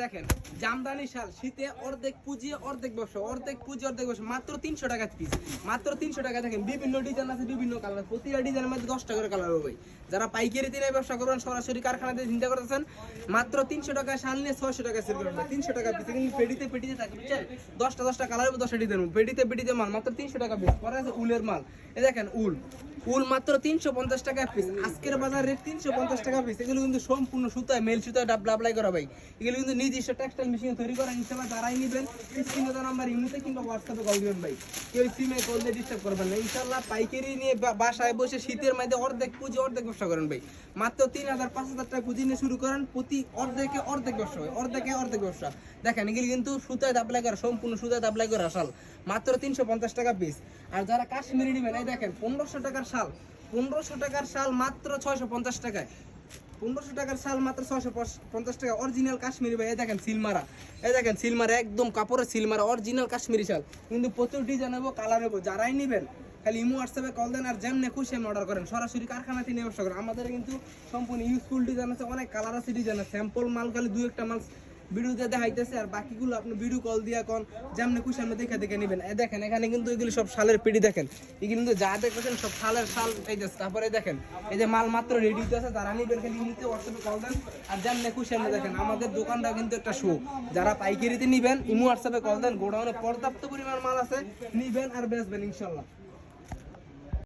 দেখেন জামদানি শাল শীতে অর্ধেক পুঁজি অর্ধেক ব্যবসা মাত্র 300 টাকা পিস, মাত্র 300 টাকা। দেখেন বিভিন্ন ডিজাইন আছে, বিভিন্ন কালার, প্রতিটা ডিজাইনের মধ্যে 10 টাকা করে কালার হবে। যারা পাইকারি দিনে ব্যবসা করবেন, সরাসরি কারখানাতে চিন্তা করতেছেন, মাত্র 300 টাকা শাল নিয়ে 600 টাকা সেল করবেন। 300 টাকা পিস, কিন্তু পেটিতে থাকে বুঝছেন, 10টা কালার হবে, 10টা ডিজাইন, পেটিতে মাল মাত্র 300 টাকা পিস। পরে আছে উলের মাল, এই দেখেন উল মাত্র 350 টাকা পিস। আজকের বাজার রেট 350 টাকা পিস। এগুলো কিন্তু সম্পূর্ণ সুতায়, মেল সুতায় ডাবলা অ্যাপ্লাই করা ভাই। এগুলো কিন্তু নিজস্ব টেক্সটাইল মেশিনে তৈরি করা। ইনশাআল্লাহ যারাই নেবেন স্ক্রিনে দেওয়া নাম্বার ইমোতে কিংবা হোয়াটসঅ্যাপে কল দিবেন ভাই, কেউ সিমে কল দিয়ে ডিস্টার্ব করবেন না। ইনশাআল্লাহ পাইকারি নিয়ে বাসায় বসে শীতের মধ্যে অর্ধেক পুঁজি অর্ধেক ব্যবসা করেন ভাই। মাত্র 3000 5000 টাকা পুঁজি নিয়ে শুরু করেন, প্রতি অর্ধেক ব্যবসা হয়, অর্ধেক ব্যবসা। দেখেন এগুলি কিন্তু সুতায় অ্যাপ্লাই করা, সম্পূর্ণ সুতায় অ্যাপ্লাই করা শাল, মাত্র 350 টাকা পিস। আর যারা কাশ্মীরি নেবেন, এই দেখেন 1500 টাকার শাল, 1500 টাকার শাল মাত্র 650 টাকায়। 1500 টাকার শাল মাত্র 650 টাকা, অরিজিনাল কাশ্মীরি ভাই। এই দেখেন সিলমারা, একদম কাপড়ের সিলমারা, অরিজিনাল কাশ্মীরি শাল। কিন্তু প্রচুর ডিজাইন হবো, কালার হবো। যারাই নেবেন খালি ইমো হোয়াটসঅ্যাপে কল দেন, আর যেমনি খুশি এমনি অর্ডার করেন। সরাসরি কারখানাতে নিয়ে ব্যবসা করেন। আমাদের কিন্তু সম্পূর্ণ ইউজফুল ডিজাইন আছে, অনেক কালার আছে, ডিজাইন আছে। স্যাম্পল মাল খালি 2-1টা মাল ভিডিওতে দেখাইতেছে, আর বাকিগুলো আপনি ভিডিও কল দিয়া কোন যেমনি খুশি আপনি দেখে নেবেন। দেখেন এখানে কিন্তু এগুলো সব শালের পেটি, দেখেন এগুলো কিন্তু যা দেখতেছেন সব শালের শাল এই যে। তারপরে দেখেন এই যে মাল মাত্র রেডি আছে, যারা নিবেন খালি নিতে হোয়াটসঅ্যাপে কল দেন, আর যেমনি খুশি আপনি দেখেন। আমাদের দোকানটা কিন্তু একটা শো, যারা পাইকারিতে নিবেন ইমো হোয়াটসঅ্যাপে কল দেন, গোডাউনে পর্যাপ্ত পরিমাণ মাল আছে, নিবেন আর বেচবেন ইনশাল্লাহ।